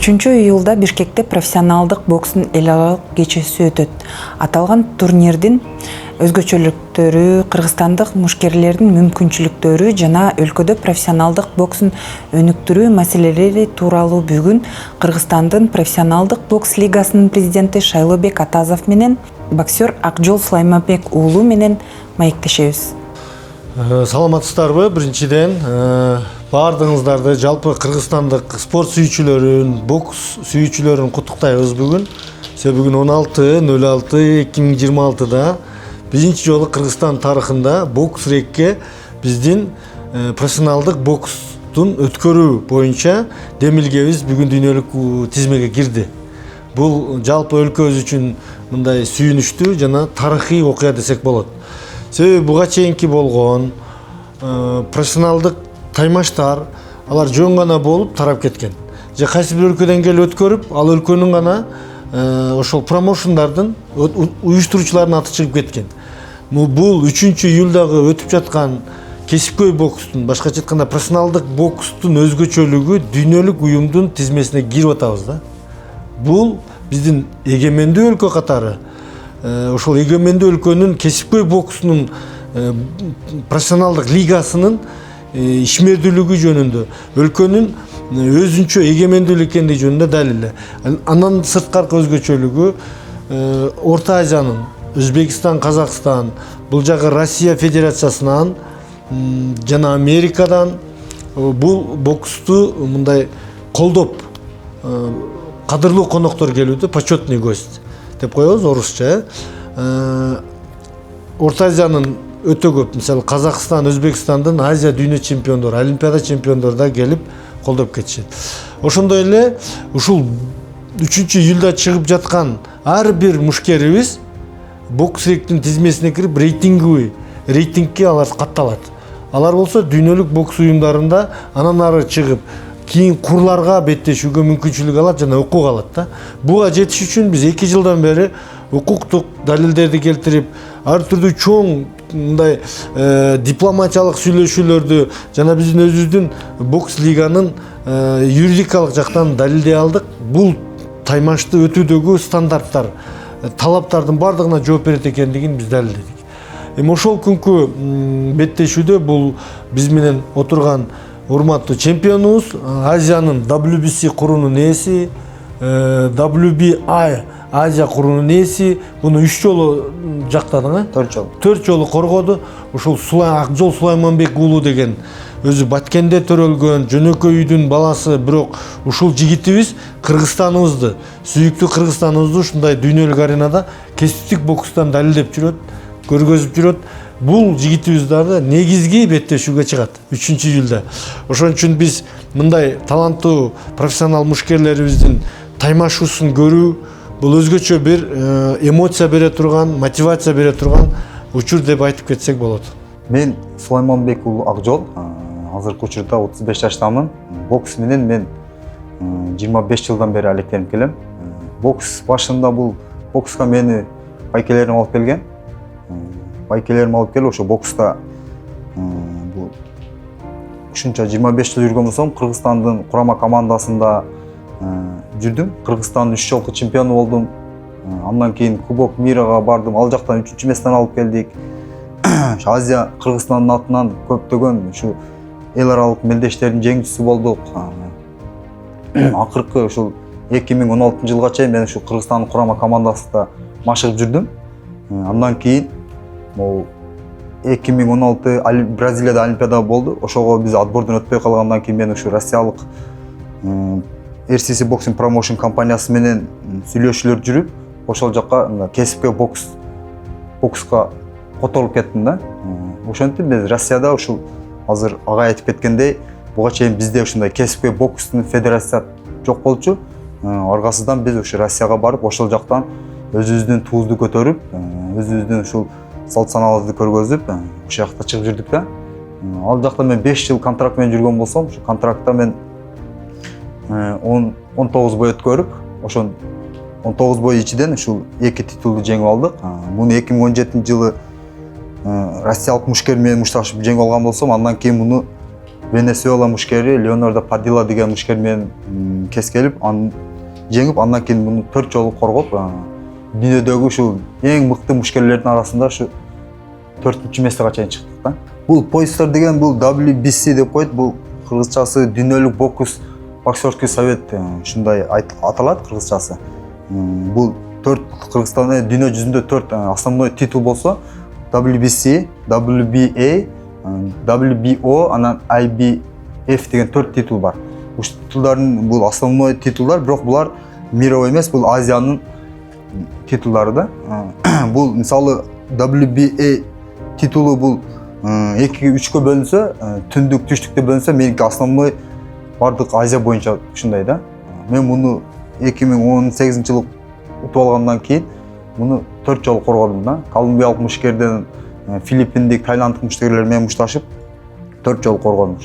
3-июлда Бишкекте профессионалдык бокстун эл аралык кечеси өтөт. Аталган турнирдин өзгөчөлүктөрү, кыргызстандык мушкерлердин мүмкүнчүлүктөрү жана өлкөдө профессионалдык бокстун өнүктүрүү маселелери тууралуу бүгүн Кыргызстандын профессионалдык бокс лигасынын президенти Шайлообек Атазов менен боксер Акжол Сулайманбек уулу менен маектешебиз. Саламатсыздарбы? Биринчиден баардыгыңыздарды жалпы Кыргызстандык спорт сүйүүчүлөрүн, бокс сүйүүчүлөрүн куттуктайбыз бүгүн. Бүгүн 16/06/2026-да биринчи жолу Кыргызстан тарыхында бокс рекке биздин профессионалдык бокстун өткөрүү боюнча демилгебиз бүгүн дүйнөлүк тизмеге кирди. Бул жалпы өлкөбүз үчүн мындай сүйүнүчтүү жана тарыхый окуя десек болот. Себеби буга чейинки болгон профессионалдык таймаштар алар жөн гана болуп тарап кеткен. Же кайсы бир өлкөдөн келип өткөрүп, ал өлкөнүн гана ошол промоушндардын уюштуруучуларынын аты чыгып кеткен. Бул 3-июлдагы өтүп жаткан кесипкөй бокстун, башкача айтканда профессионалдык бокстун өзгөчөлүгү дүйнөлүк уюмдун тизмесине кирип атабыз да. Бул биздин эгемендүү өлкө катары ошол эгемендүү өлкөнүн кесипкөй боксунун профессионалдык лигасынын ишмердүүлүгү жөнүндө, өлкөнүн өзүнчө эгемендүүлүк экендиги жөнүндө далил. Андан сырткаркы өзгөчөлүгү Орто Азиянын, Өзбекстан, Казакстан, бул жагы Россия Федерациясынан жана Америкадан бул боксту мындай колдоп кадырлуу коноктор келүүдө, почетный гость деп коебуз орусча. Орто Азиянын өтө көп, мисалы Казакстан, Өзбекстандын Азия дүйнө чемпиондору, Олимпиада чемпиондору да келип колдоп кетишет. Ошондой эле ушул 3-июлда чыгып жаткан ар бир мушкерибиз бокс ректин тизмесине кирип рейтингке алар катталат. Алар болсо дүйнөлүк бокс уюмдарында анан ары чыгып кийин курларга беттешүүгө мүмкүнчүлүк алат жана укук алат да. Буга жетиш үчүн биз 2 жылдан бери укуктук далилдерди келтирип, ар түрдүү чоң мындай дипломатиялык сүйлөшүүлөрдү жана биздин өзүбүздүн бокс лиганын юридикалык жактан далилдей алдык. Бул таймашты өтүүдөгү стандарттар, талаптардын бардыгына жооп берет экендигин биз далилдедик. Ошол күнкү беттешүүдө бул биз менен отурган урматтуу чемпионубуз, Азиянын WBC курунун ээси, WBI Азия курунун ээси, буну 3 жолу жактадың, 4 жолу коргоду. Ушул Акжол Сулайманбек уулу деген өзү Баткенде төрөлгөн, жөнөкөй үйдүн баласы, бирок ушул жигитибиз Кыргызстаныбызды, сүйүктүү Кыргызстаныбызды ушундай дүйнөлүк аренада кесиптик бокстан далилдеп жүрөт, көргөзүп жүрөт. Бул жигитибиз дагы негизги беттешүүгө чыгат 3-июлда. Ошон үчүн биз мындай таланттуу профессионал мушкерлерибиздин таймашуусун көрүү бул өзгөчө бир эмоция бере турган, мотивация бере турган учур деп айтып кетсек болот. Мен Сулайманбек уулу Акжол, азыркы учурда 35 жаштамын. Бокс менен мен 25 жылдан бери алектенип келем. Бокс башында бул бокска мени байкелерим алып келген. Байкелерим алып келип, ошо бокста бул ушунча 25 жыл жүргөн болсом, Кыргызстандын курама командасында жүрдүм. Кыргызстандын 3 жолку чемпиону болдум. Андан кийин Кубок Мирага бардым. Ал жактан 3-чү месттен алып келдик. Азия Кыргызстандын атынан көптөгөн ушу эл аралык мелдештердин жеңүүчүсү болдук. Акыркы ушул 2016 жылга чейин мен ушу Кыргызстандын курама командасында машыгып жүрдүм. Андан кийин 2016 Бразилияда Олимпиада болду. Ошого биз отбордон өтпөй калгандан кийин мен ушу Россиялык RCC Boxing Promotion компаниясы менен сүйлөшүүлөр жүрүп, ошол жакка кесипкөй бокска которуп кеттим да. Ошентип биз Россияда ушул азыр ага айтып кеткендей, буга чейин бизде ушундай кесипкөй бокстун федерация жок болчу. Аргасыздан биз ушу Россияга барып, ошол жактан өзүбүздүн туузду көтөрүп, өзүбүздүн ушул салт санабызды көргөзүп, ошол жакта чыгып жүрдүк да. Ал жакта мен 5 жыл контракт менен жүргөн болсом, ушу контрактта мен 19 бой өткөрүп, ошон 19 бой ичиден ушул 2 титулду жеңип алдык. Муну 2017 жылы Россиялык мушкер менен мушташып жеңип алган болсом, андан кийин муну Венесуэла мушкери Леонардо Падilla деген мушкер менен кескелип, аны жеңип, андан кийин муну 4 жолу коргоп, дүйнөдөгү ушул эң мыкты мушкерлердин арасында ушу 4-местеге чейин чыктык да. Бул поястар деген бул WBC деп коет, бул кыргызчасы дүйнөлүк боксерский совет ушундай аталат кыргызчасы. Бул 4 Кыргызстанда дүйнө жүзүндө 4 основной титул болсо, WBC, WBA, WBO, анан IBF деген 4 титул бар. Ушул титулдардын бул основной титулдар, бирок булар мировой эмес, бул Азиянын титулдары да. Бул мисалы WBA титулу бул 2-3кө бөлүнсө, түндүк, түштүктө бөлүнсө, меники основной бардык Азия боюнча ушундай да. Мен муну 2018-жылы утуп алгандан кийин муну 4 жолу коргодум да. Колумбиялык мушкерден Филиппиндик, Таиланддык мушкерлер менен мушташып 4 жолу коргодум.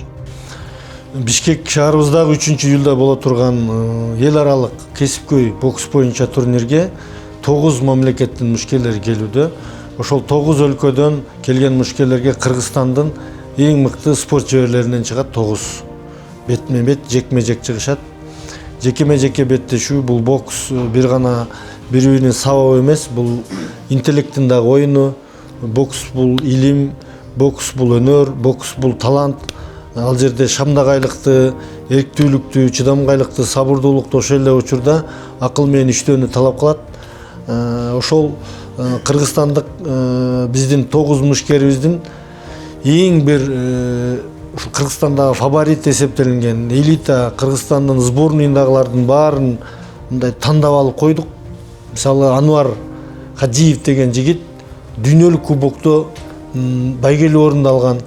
Бишкек шаарыбыздагы 3-июлда боло турган эл аралык кесипкөй бокс боюнча турнирге 9 мамлекеттин мушкерлери келүүдө. Ошол 9 өлкөдөн келген мушкерлерге Кыргызстандын эң мыкты спорт жеберлеринен чыгат 9. Бетме-бет, жекме-жек чыгышат. Жекеме-жеке беттешүү бул бокс бир гана бири-биринин сабабы эмес, бул интеллекттин дагы оюну. Бокс бул илим, бокс бул өнөр, бокс бул талант. Ал жерде шамдагайлыкты, эрктүүлүктү, чыдамгайлыкты, сабырдуулукту ошол эле учурда акыл менен иштөөнү талап кылат. Ошол кыргызстандык биздин 9 мушкерибиздин эң бир ушул Кыргызстандагы фаворит эсептелинген элита Кыргызстандын сборныйындагылардын баарын мындай тандап алып койдук. Мисалы Ануар Хаджиев деген жигит дүйнөлүк кубокто байгелүү орунду алган.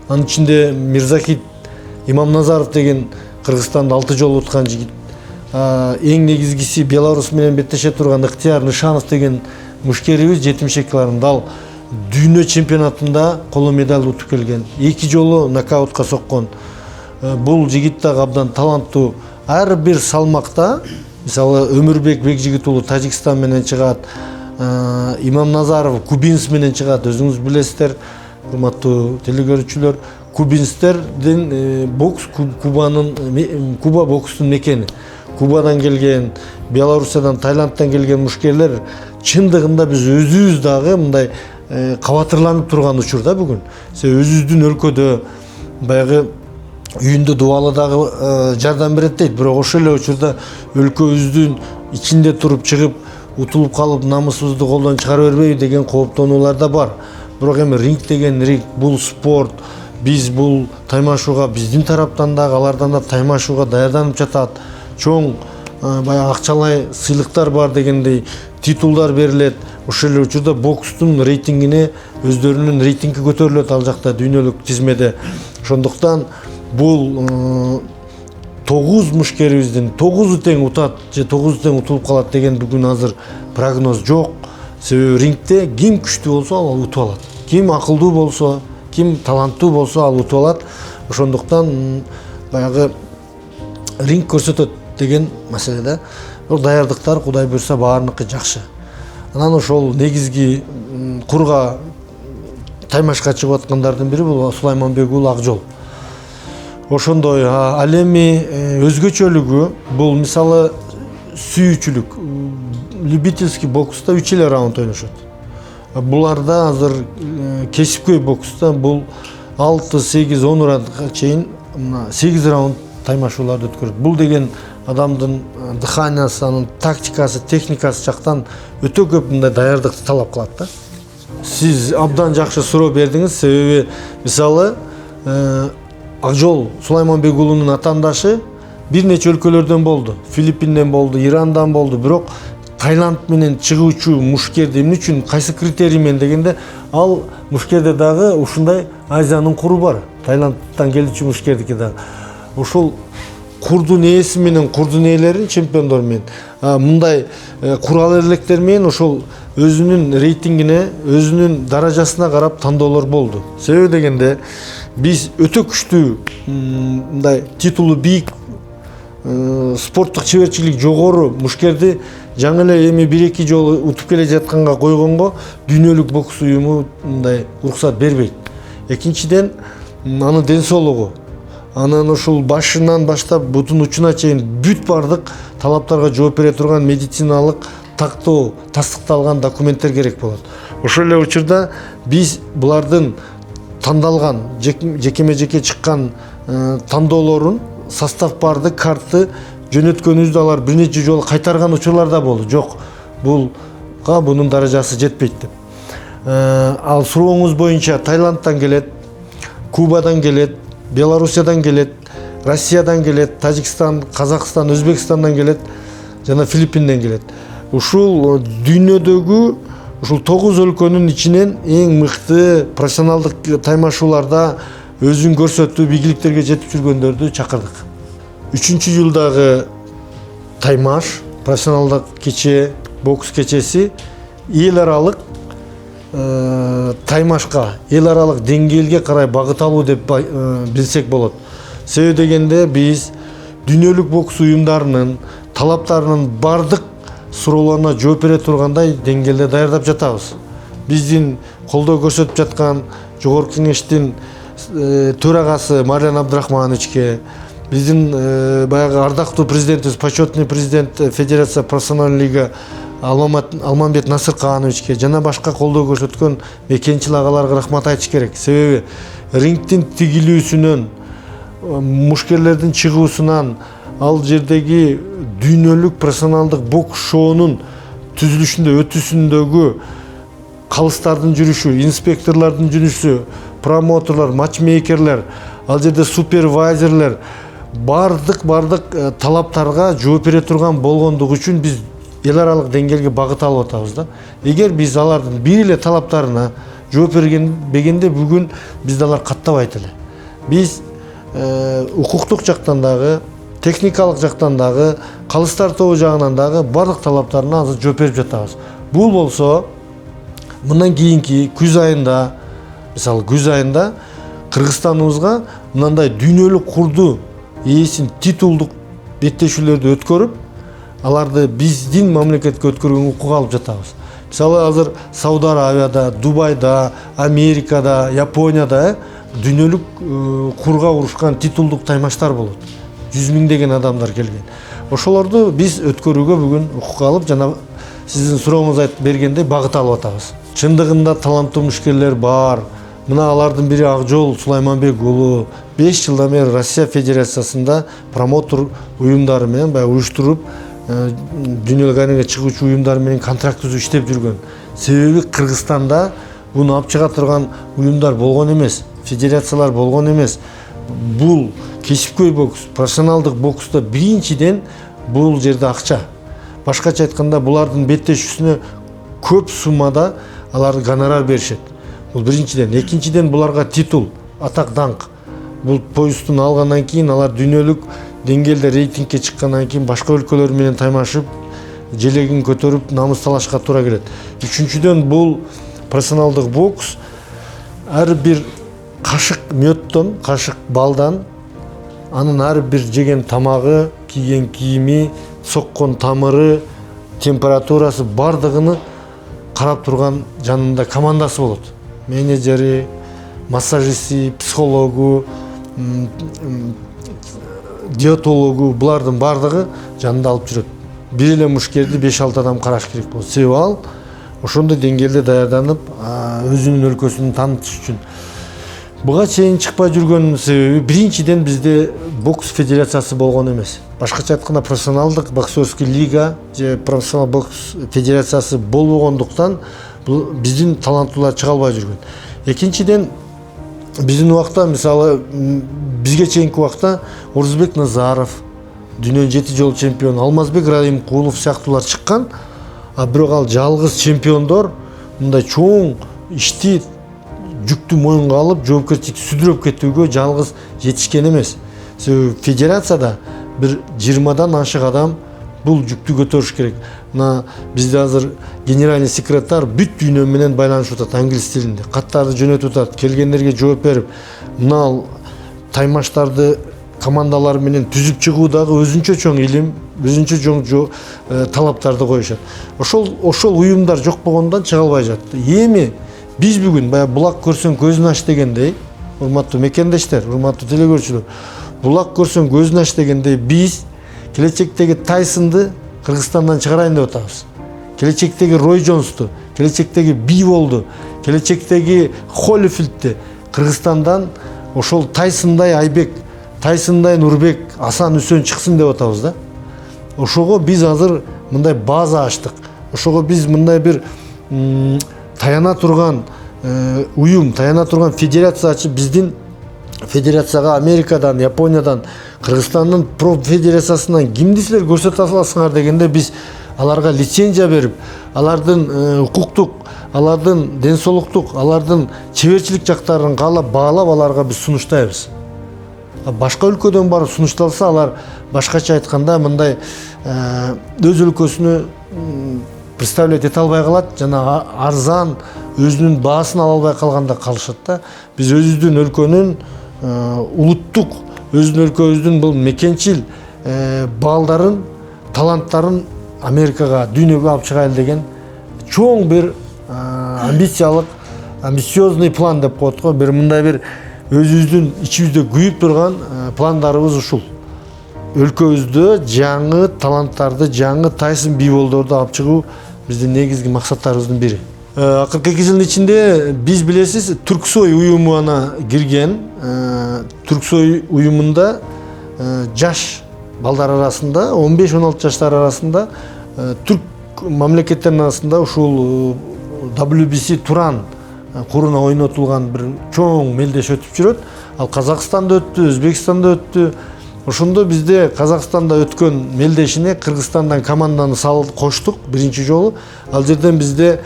Анын ичинде Мирзахит Имамназаров деген Кыргызстанды 6 жолу уткан жигит. Эң негизгиси Беларусь менен беттеше турган Ыктыяр Нышанов деген мушкерибиз 72 килограмм дал дүйнө чемпионатында коло медаль утуп келген. 2 жолу нокаутка соккон. Бул жигит дагы абдан таланттуу. Ар бир салмакта, мисалы Өмүрбек Бекжигит уулу Тажикстан менен чыгат, Имамназаров кубинц менен чыгат. Өзүңүз билесиздер, урматтуу телекөрүүчүлөр, кубинцтердин бокс Куба бокстун мекени. Кубадан келген, Белоруссиядан, Таиландтан келген мушкерлер чындыгында биз өзүбүз дагы мындай кабатырланып турган учурда бүгүн. Өзүбүздүн өлкөдө баягы үйүндө дубалы дагы жардам берет дейт, бирок ошол эле учурда өлкөбүздүн ичинде туруп чыгып утулуп калып намысыбызды колдон чыгара бербейби деген кооптонуулар да бар. Бирок эми ринг деген ринг, бул спорт, биз бул таймашууга биздин тараптан дагы алардан да таймашууга даярданып жатат. Чоң баягы акчалай сыйлыктар бар дегендей титулдар берилет. Ошол эле учурда бокстун рейтингине өздөрүнүн рейтинги көтөрүлөт ал жакта дүйнөлүк тизмеде. Ошондуктан бул 9 мушкерибиздин 9 тең утат же 9 тең утулуп калат деген бүгүн азыр прогноз жок. Себеби рингде ким күчтүү болсо ал утуп алат. Ким акылдуу болсо, ким таланттуу болсо ал утуп алат. Ошондуктан баягы ринг көрсөтөт деген маселеде. Бирок даярдыктар Кудай буйрса баарыныкы жакшы. Анан ошол негизги курга таймашка чыгып аткандардын бири бул Сулайманбек уулу Акжол. Ошондой ал эми өзгөчөлүгү бул мисалы сүйүүчүлүк. Любительский бокста 3 эле раунд ойношот. Буларда азыр кесипкөй бокста бул 6-8-10 раундга чейин 8 раунд таймашууларды өткөрөт. Бул деген адамдын дыханиясы, анын тактикасы, техникасы жактан өтө көп мындай даярдыкты талап кылат да. Сиз абдан жакшы суроо бердиңиз, себеби мисалы Акжол Сулайманбек уулунун атаандашы бир нече өлкөлөрдөн болду. Филиппинден болду, Ирандан болду, бирок Таиланд менен чыгуучу мушкерди эмне үчүн кайсы критерий менен дегенде ал мушкерде дагы ушундай Азиянын куру бар. Таиландтан келүүчү мушкердики дагы. Ошол курдун ээси менен курдун ээлерин чемпиондор менен мындай курал эрлектер менен ошол өзүнүн рейтингине, өзүнүн даражасына карап тандоолор болду. Себеби дегенде биз өтө күчтүү мындай титулу бийик спорттук чеберчилик жогору мушкерди жаңы эле эми 1-2 жолу утуп келе жатканга койгонго дүйнөлүк бокс уюму мындай уруксат бербейт. Экинчиден анын ден соолугу. анан ушул башынан баштап бутун учуна чейин бүт бардык талаптарга жооп бере турган медициналык тактоо тастыкталган документтер керек болот. Ошол эле учурда биз булардын тандалган жекеме жеке чыккан тандоолорун состав барды картты жөнөткөнүбүздө алар бир нече жолу кайтарган учурлар да болду. Жок, бунун даражасы жетпейт деп. Ал сурооңуз боюнча Таиландтан келет, Кубадан келет, Белоруссиядан келет, Россиядан келет, Тажикстан, Казакстан, Өзбекстандан келет жана Филиппинден келет. Ушул дүйнөдөгү ушул 9 өлкөнүн ичинен эң мыкты профессионалдык таймашууларда өзүн көрсөтүү, бийликтерге жетип жүргөндөрдү чакырдык. 3-жылдагы таймаш, профессионалдык кече, бокс кечеси эл аралык таймашка, эл аралык деңгээлге карай багыт алуу деп билсек болот. Себеби дегенде биз дүйнөлүк бокс уюмдарынын талаптарынын бардык суроолоруна жооп бере тургандай деңгээлде даярдап жатабыз. Биздин колдоо көрсөтүп жаткан Жогорку Кеңештин төрагасы Мариан Абдрахмановичке, биздин баягы ардактуу президентибиз, почетный президент Федерация профессиональный лига Алмамбет Насыркановичке жана башка колдоо көрсөткөн мекенчил агаларга рахмат айтыш керек. Себеби рингдин тигилүүсүнөн, мушкерлердин чыгуусунан, ал жердеги дүйнөлүк профессионалдык бокс шоунун түзүлүшүндө, өтүүсүндөгү калыстардын жүрүшү, инспекторлордун жүрүшү, промоторлор, матчмейкерлер, ал жерде супервайзерлер бардык талаптарга жооп бере турган болгондугу үчүн биз эл аралык деңгээлге багыт алып атабыз да. Эгер биз алардын бир эле талаптарына жооп бергенде бүгүн бизди алар каттабайт эле. Биз укуктук жактан дагы, техникалык жактан дагы, калыстар тобу жагынан дагы бардык талаптарына азыр жооп берип жатабыз. Бул болсо мындан кийинки күз айында, мисалы күз айында Кыргызстаныбызга мындай дүйнөлүк курду ээсин титулдук беттешүүлөрдү өткөрүп, аларды биздин мамлекетке өткөргөнгө укук алып жатабыз. Мисалы азыр Сауд Арабияда, Дубайда, Америкада, Японияда дүйнөлүк курга урушкан титулдук таймаштар болот. 100 миңдеген адамдар келген. Ошолорду биз өткөрүүгө бүгүн укук алып, жана сиздин сурооңуз айтып бергендей багыт алып атабыз. Чындыгында таланттуу мушкерлер бар. Мына алардын бири Акжол Сулайманбек уулу 5 жылдан бери Россия Федерациясында промотор уюмдары менен уюштуруп, дүйнөлүк аренага чыгуучу уюмдар менен контракт түзүп иштеп жүргөн. Себеби Кыргызстанда буну алып чыга турган уюмдар болгон эмес, федерациялар болгон эмес. Бул кесипкөй бокс, профессионалдык бокста биринчиден бул жерде акча. Башкача айтканда, булардын беттешүүсүнө көп суммада алар гонорар беришет. Бул биринчиден. Экинчиден, буларга титул, атак, даңк. Бул поястын алгандан кийин алар дүйнөлүк деңгээлде рейтингке чыккандан кийин башка өлкөлөр менен таймашып, желегин көтөрүп, намыс талашка туура келет. Үчүнчүдөн, бул профессионалдык бокс ар бир кашык мёттон, кашык балдан, анын ар бир жеген тамагы, кийген кийими, соккон тамыры, температурасы бардыгыны карап турган жанында командасы болот. Менеджери, массажисти, психологу, диетологу, булардын бардыгы жанында алып жүрөт. Бир эле мушкерди 5-6 адам караш керек болот. Себеби ал ошондой деңгээлде даярданып, өзүнүн өлкөсүн таанытыш үчүн. Буга чейин чыкпай жүргөн себеби биринчиден бизде бокс федерациясы болгон эмес. Башкача айтканда профессионалдык боксерский лига же профессионал бокс федерациясы болбогондуктан биздин таланттуулар чыга албай жүргөн. Экинчиден, биздин убакта, мисалы бизге чейинки убакта Орузбек Назаров, дүйнөнүн 7 жолу чемпиону, Алмазбек Раимкулов сыяктуулар чыккан, а бирок ал жалгыз чемпиондор мындай чоң ишти жүктү моюнга алып, жоопкерчиликти сүдүрөп кетүүгө жалгыз жетишкен эмес. Себеби федерацияда бир 20-дан ашык адам бул жүктү көтөрүш керек. Мына бизде азыр генеральный секретарь бүт дүйнө менен байланышып атат англис тилинде. Каттарды жөнөтүп атат, келгендерге жооп берип, мына таймаштарды командалар менен түзүп чыгуудагы өзүнчө чоң илим, өзүнчө чоң талаптарды коюшат. Ошол уюмдар жок болгондон чыга албай жатты. Эми биз бүгүн баягы булак көрсөң көзүн ач дегендей, урматтуу мекендештер, урматтуу телекөрүүчүлөр, булак көрсөң көзүн ач дегендей биз келечектеги Тайсонду Кыргызстандан чыгарайын деп атабыз. Келечектеги Рой Джонсту, келечектеги Биволду, келечектеги Холлифилдти Кыргызстандан ошол Тайсондай Айбек, Тайсондай Нурбек, Асан Үсөн чыксын деп атабыз да. Ошого биз азыр мындай база ачтык. Ошого биз мындай бир таяна турган уюм, таяна турган федерация ачып, биздин федерацияга Америкадан, Япониядан, Кыргызстандын проф федерациясынан кимди силер көрсөтө аласыңар дегенде биз аларга лицензия берип, алардын укуктук, алардын ден соолуктук, алардын чеберчилик жактарын баалап аларга биз сунуштайбыз. Башка өлкөдөн барып сунушталса, алар башкача айтканда мындай өз өлкөсүнө представлять эте албай калат, жана арзан өзүнүн баасын ала албай калганда калышат да. Биз өзүбүздүн өлкөнүн улуттук, өзүнүн өлкөбүздүн бул мекенчил балдарын, таланттарын Америкага, дүйнөгө алып чыгайлы деген чоң бир амбициозный план деп коет го. Бир мындай бир өзүбүздүн ичибизде күйүп турган пландарыбыз ушул. Өлкөбүздө жаңы таланттарды, жаңы Тайсон Биволдорду алып чыгуу биздин негизги максаттарыбыздын бири. Акыркы 2 жылдын ичинде биз билесиз Түрксой уюмуна кирген. Түрксой уюмунда жаш балдар арасында 15-16 жаштар арасында түрк мамлекеттеринин арасында ушул WBC Туран куруна ойнотулган бир чоң мелдеш өтүп жүрөт. Ал Казакстанда өттү, Өзбекстанда өттү. Ошондо бизде Казакстанда өткөн мелдешине Кыргызстандан команданы коштук биринчи жолу. Ал жерден бизде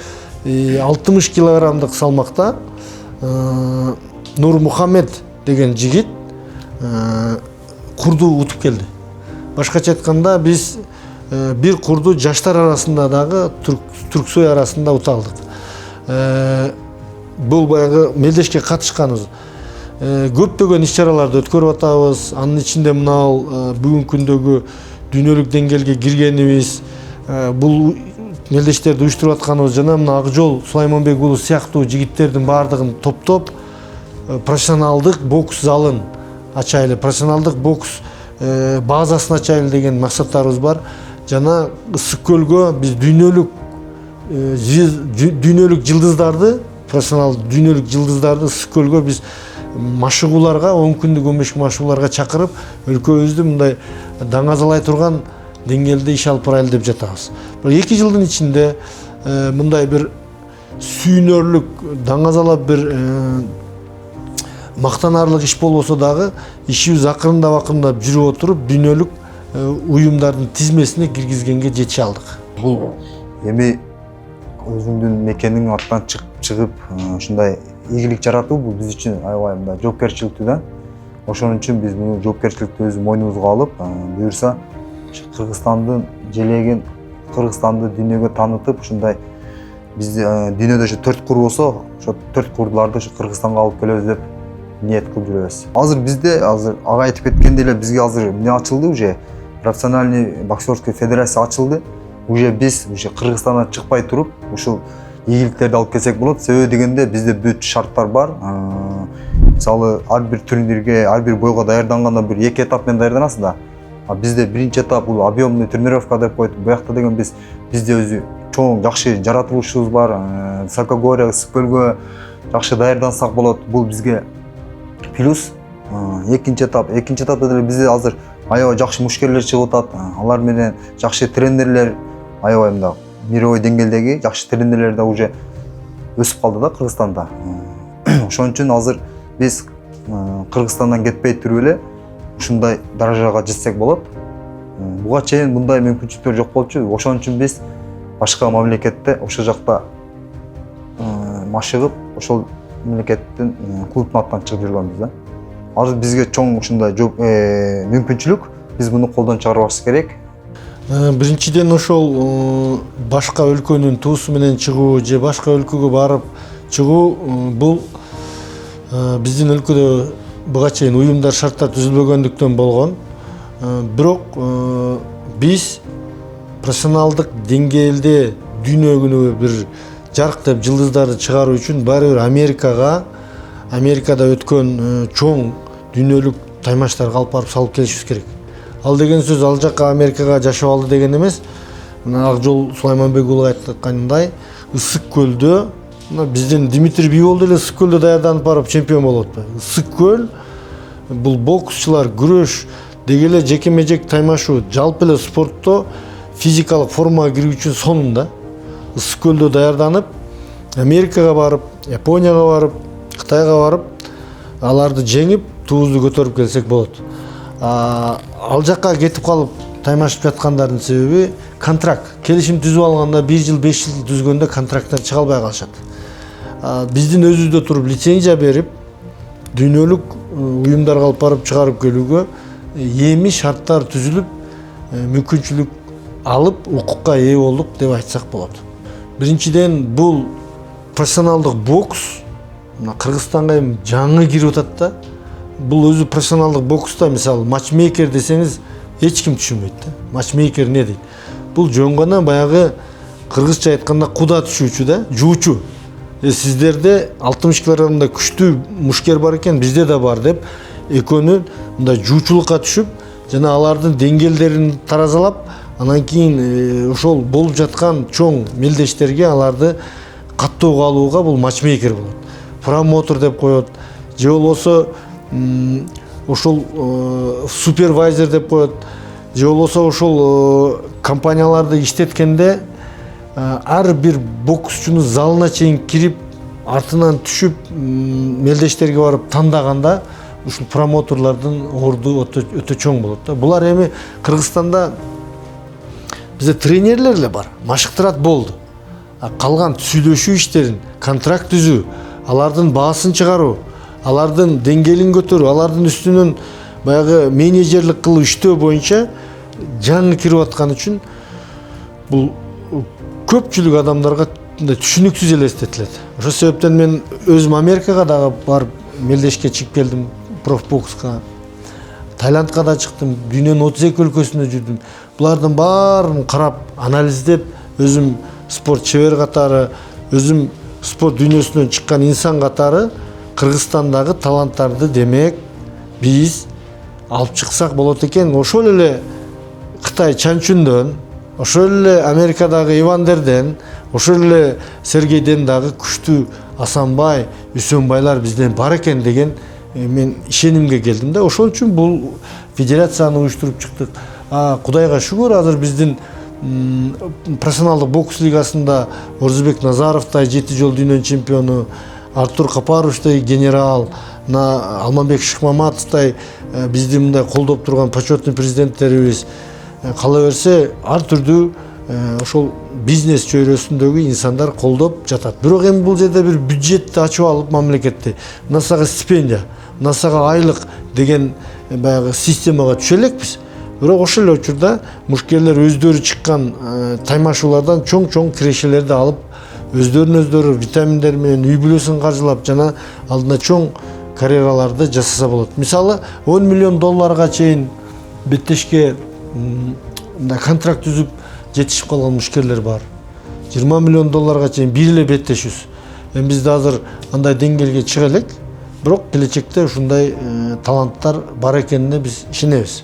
60 килограммдык салмакта Нур Мухаммед деген жигит курду утуп келди. Башкача айтканда биз бир курду жаштар арасында дагы Түрксой арасында ута алдык. Бул баягы мелдешке катышканыбыз. Көптөгөн иш-чараларды өткөрүп атабыз. Анын ичинде мына бүгүнкү күндөгү дүйнөлүк деңгээлге киргенибиз, бул мелдештерди уюштуруп атканыбыз жана мына Акжол Сулайманбек уулу сыяктуу жигиттердин баардыгын топтоп профессионалдык бокс залын ачайлы, профессионалдык бокс базасын ачайлы деген максаттарыбыз бар. Жана Ысык көлгө биз дүйнөлүк жылдыздарды, профессионал дүйнөлүк жылдыздарды Ысык көлгө биз машыгууларга, 10 күндүк 15 машыгууларга чакырып, өлкөбүздү мындай даңазалай турган деңгээлде иш алып барайлы деп жатабыз. 2 жылдын ичинде мындай бир сүйүнөрлүк, даңазалап бир мактанарлык иш болбосо дагы ишибиз акырындап жүрүп отуруп дүйнөлүк уюмдардын тизмесине киргизгенге жете алдык. Бул эми өзүңдүн мекениң аттан чыгып ушундай ийгилик жаратуу бул биз үчүн аябай мындай жоопкерчиликтүү да. Ошон үчүн биз муну жоопкерчиликти өз мойнубузга алып, буюрса Кыргызстандын желегин, Кыргызстанды дүйнөгө таанытып, ушундай биз дүйнөдө ошо 4 кур болсо, ошо 4 курдуларды ошо Кыргызстанга алып келебиз деп ниет кылып жүрөбүз. Азыр бизде ага айтып кеткендей эле бизге азыр эмне ачылды, уже профессиональный боксерский федерация ачылды. Уже биз Кыргызстандан чыкпай туруп, ушул ийгиликтерди алып келсек болот. Себеби дегенде бизде бүт шарттар бар. Мисалы, ар бир турнирге, ар бир бойго даярданганда бир 2 этап менен даярданасыз да. Бизде биринчи этап бул объемный тренировка деп коет. Буякта деген бизде өзү чоң жакшы жаратылышыбыз бар. Высокогорье, Ысык көлгө жакшы даярдансак болот. Бул бизге плюс. Экинчи этапта деле бизде азыр аябай жакшы мушкерлер чыгып атат. Алар менен жакшы тренерлер, аябай мындай мировой деңгээлдеги жакшы тренерлер да уже өсүп калды да Кыргызстанда. Ошон үчүн азыр биз Кыргызстандан кетпей туруп эле ушундай даражага жетсек болот. Буга чейин мындай мүмкүнчүлүктөр жок болчу. Ошон үчүн биз башка мамлекетте, ошол жакта машыгып, ошол мамлекеттин клубунун аттан чыгып жүргөнбүз да. Азыр бизге чоң ушундай мүмкүнчүлүк, биз муну колдон чыгарбашыбыз керек. Биринчиден ошол башка өлкөнүн туусу менен чыгуу же башка өлкөгө барып чыгуу бул биздин өлкөдө буга чейин уюмдар, шарттар түзүлбөгөндүктөн болгон. Бирок биз профессионалдык деңгээлде дүйнөгүнө бир жарктап жылдыздарды чыгаруу үчүн баары бир Америкада өткөн чоң дүйнөлүк таймаштарга алып барып салып келишибиз керек. Ал деген сөз ал жакка Америкага жашап алды деген эмес. Мына Акжол Сулайманбек уулу айткандай, Ысык көлдө биздин Дмитрий Бийбол эле Ысык көлдө даярданып барып чемпион болуп атпайбы. Ысык көл бул боксчулар күрөш дегеле жекеме-жек таймашуу жалпы эле спортто физикалык формага кирүү үчүн сонунда Ысык көлдө даярданып Америкага барып, Японияга барып, Кытайга барып аларды жеңип туубузду көтөрүп келсек болот. Ал жакка кетип калып таймашып жаткандардын себеби контракт. Келишим түзүп алганда 1 жыл 5 жыл түзгөндө контракттан чыга албай калышат. Биздин өзүбүздө туруп лицензия берип дүйнөлүк уюмдарга алып барып чыгарып келүүгө эми шарттар түзүлүп, мүмкүнчүлүк алып укукка ээ болдук деп айтсак болот. Биринчиден бул профессионалдык бокс Кыргызстанга эми жаңы кирип атат да. Бул өзү профессионалдык бокста мисалы матчмейкер десеңиз эч ким түшүнбөйт да. Матчмейкер не дейт? Бул жөн гана баягы кыргызча айтканда куда түшүүчү да, жуучу. Сиздерде 60 килограммда күчтүү мушкер бар экен, бизде да бар деп экөөнү мындай жуучулукка түшүп, жана алардын деңгээлдерин таразалап, анан кийин ошол болуп жаткан чоң мелдештерге аларды каттоого алууга бул матчмейкер болот. Промоутер деп коет, же болбосо ошол супервайзер деп коет, же болбосо ошол компанияларды иштеткенде ар бир боксчунун залына чейин кирип, артынан түшүп, мелдештерге барып тандаганда ушул промоутерлардын орду өтө чоң болот да. Булар эми Кыргызстанда бизде тренерлер эле бар, машыктырат болду. Калган сүйлөшүү иштерин, контракт түзүү, алардын баасын чыгаруу, алардын деңгээлин көтөрүү, алардын үстүнөн баягы менеджерлик кылып иштөө боюнча жаңы кирип аткан үчүн бул көпчүлүк адамдарга түшүнүксүз элестетилет. Ошол себептен мен өзүм Америкага дагы барып мелдешке чыгып келдим, профбокска. Таиландка да чыктым, дүйнөнүн 32 өлкөсүндө жүрдүм. Булардын баарын карап, анализдеп, өзүм спорт чебер катары, өзүм спорт дүйнөсүнөн чыккан инсан катары Кыргызстандагы таланттарды демек биз алып чыксак болот экен. Ошол эле Кытай Чанчундон, ошол эле Америкадагы Ивандерден, ошол эле Сергейден дагы күчтүү Асанбай, Үсөнбайлар бизден бар экен деген мен ишенимге келдим да. Ошол үчүн бул федерацияны уюштуруп чыктык. Кудайга шүгүр, азыр биздин профессионалдык бокс лигасында Орзубек Назаровтай 7 жол дүйнөнүн чемпиону, Артур Капаровичтай генерал, Алманбек Шыкмаматовтай биздин мындай колдоп турган почетный президенттерибиз, кала берсе ар түрдүү ошол бизнес чөйрөсүндөгү инсандар колдоп жатат. Бирок эми бул жерде бир бюджетти ачып алып мамлекетти, мынасага стипендия, мынасага айлык деген баягы системага түшө элекпиз. Бирок ошол эле учурда мушкерлер өздөрү чыккан таймашуулардан чоң кирешелерди алып, өздөрү витаминдер менен үй бүлөсүн каржылап жана алдына чоң карьераларды жасаса болот. Мисалы 10 миллион долларга чейин беттешке контракт түзүп жетишип калган мушкерлер бар. 20 миллион долларга чейин бир эле беттешүүбүз. Эми бизде азыр андай деңгээлге чыга элек, бирок келечекте ушундай таланттар бар экенине биз ишенебиз.